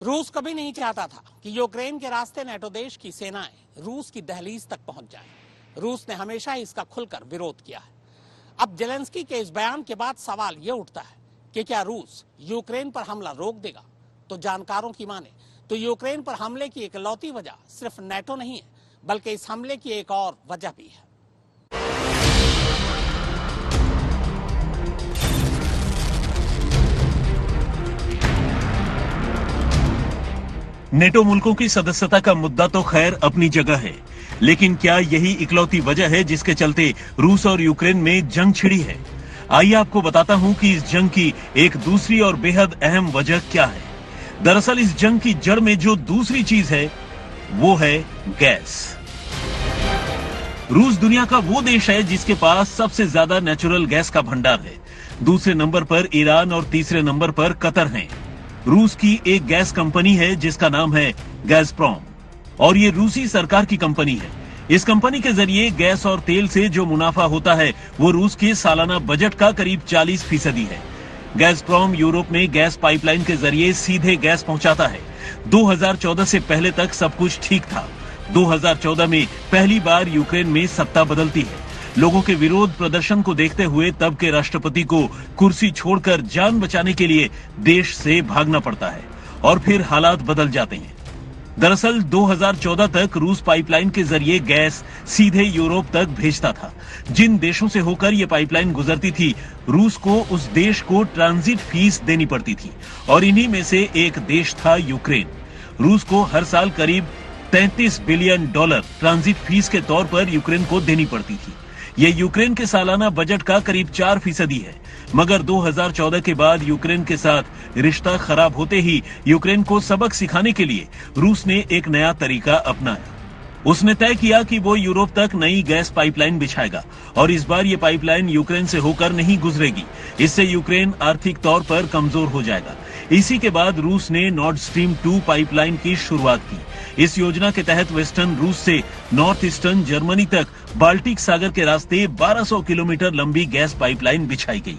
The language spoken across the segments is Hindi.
रूस कभी नहीं चाहता था कि यूक्रेन के रास्ते नेटो देश की सेनाएं रूस की दहलीज तक पहुंच जाएं। रूस ने हमेशा इसका खुलकर विरोध किया है। अब जेलेंस्की के इस बयान के बाद सवाल यह उठता है कि क्या रूस यूक्रेन पर हमला रोक देगा? तो जानकारों की माने तो यूक्रेन पर हमले की इकलौती वजह सिर्फ नेटो नहीं है, बल्कि इस हमले की एक और वजह भी है। नेटो मुल्कों की सदस्यता का मुद्दा तो खैर अपनी जगह है, लेकिन क्या यही इकलौती वजह है जिसके चलते रूस और यूक्रेन में जंग छिड़ी है? आइए आपको बताता हूं कि इस जंग की एक दूसरी और बेहद अहम वजह क्या है। दरअसल इस जंग की जड़ में जो दूसरी चीज है वो है गैस। रूस दुनिया का वो देश है जिसके पास सबसे ज्यादा नेचुरल गैस का भंडार है। दूसरे नंबर पर ईरान और तीसरे नंबर पर कतर हैं। रूस की एक गैस कंपनी है जिसका नाम है गैज़प्रोम और ये रूसी सरकार की कंपनी है। इस कंपनी के जरिए गैस और तेल से जो मुनाफा होता है वो रूस के सालाना बजट का करीब 40% है। गैज़प्रोम यूरोप में गैस पाइपलाइन के जरिए सीधे गैस पहुंचाता है। 2014 से पहले तक सब कुछ ठीक था। 2014 में पहली बार यूक्रेन में सत्ता बदलती है। लोगों के विरोध प्रदर्शन को देखते हुए तब के राष्ट्रपति को कुर्सी छोड़कर जान बचाने के लिए देश से भागना पड़ता है और फिर हालात बदल जाते हैं। दरअसल 2014 तक रूस पाइपलाइन के जरिए गैस सीधे यूरोप तक भेजता था। जिन देशों से होकर यह पाइपलाइन गुजरती थी, रूस को उस देश को ट्रांजिट फीस देनी पड़ती थी और इन्हीं में से एक देश था यूक्रेन। रूस को हर साल करीब $33 बिलियन ट्रांजिट फीस के तौर पर यूक्रेन को देनी पड़ती थी। ये यूक्रेन के सालाना बजट का करीब 4% है। मगर 2014 के बाद यूक्रेन के साथ रिश्ता खराब होते ही यूक्रेन को सबक सिखाने के लिए रूस ने एक नया तरीका अपनाया। उसने तय किया कि वो यूरोप तक नई गैस पाइपलाइन बिछाएगा और इस बार ये पाइपलाइन यूक्रेन से होकर नहीं गुजरेगी। इससे यूक्रेन आर्थिक तौर पर कमजोर हो जाएगा। इसी के बाद रूस ने नॉर्ड स्ट्रीम 2 पाइपलाइन की शुरुआत की। इस योजना के तहत वेस्टर्न रूस से नॉर्थ ईस्टर्न जर्मनी तक बाल्टिक सागर के रास्ते 1200 किलोमीटर लंबी गैस पाइपलाइन बिछाई गई।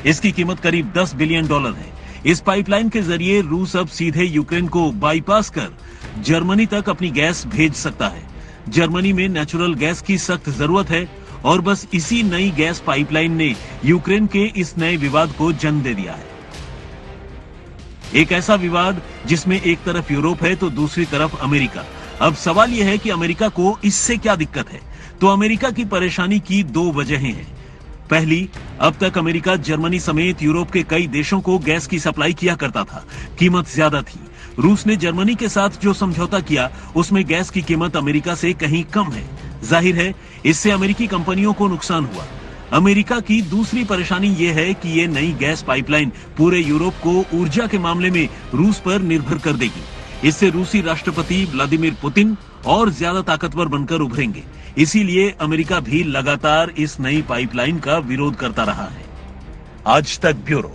इसकी कीमत करीब $10 बिलियन है। इस पाइपलाइन के जरिए रूस अब सीधे यूक्रेन को बाईपास कर जर्मनी तक अपनी गैस भेज सकता है। जर्मनी में नेचुरल गैस की सख्त जरूरत है और बस इसी नई गैस पाइपलाइन ने यूक्रेन के इस नए विवाद को जन्म दे दिया है। एक ऐसा विवाद जिसमें एक तरफ यूरोप है तो दूसरी तरफ अमेरिका। अब सवाल यह है कि अमेरिका को इससे क्या दिक्कत है? तो अमेरिका की परेशानी की 2 वजहें हैं। पहली, अब तक अमेरिका जर्मनी समेत यूरोप के कई देशों को गैस की सप्लाई किया करता था। कीमत ज्यादा थी। रूस ने जर्मनी के साथ जो समझौता किया उसमें गैस की कीमत अमेरिका से कहीं कम है। जाहिर है इससे अमेरिकी कंपनियों को नुकसान हुआ। अमेरिका की दूसरी परेशानी यह है कि ये नई गैस पाइपलाइन पूरे यूरोप को ऊर्जा के मामले में रूस पर निर्भर कर देगी। इससे रूसी राष्ट्रपति व्लादिमीर पुतिन और ज्यादा ताकतवर बनकर उभरेंगे। इसीलिए अमेरिका भी लगातार इस नई पाइपलाइन का विरोध करता रहा है। आज तक ब्यूरो।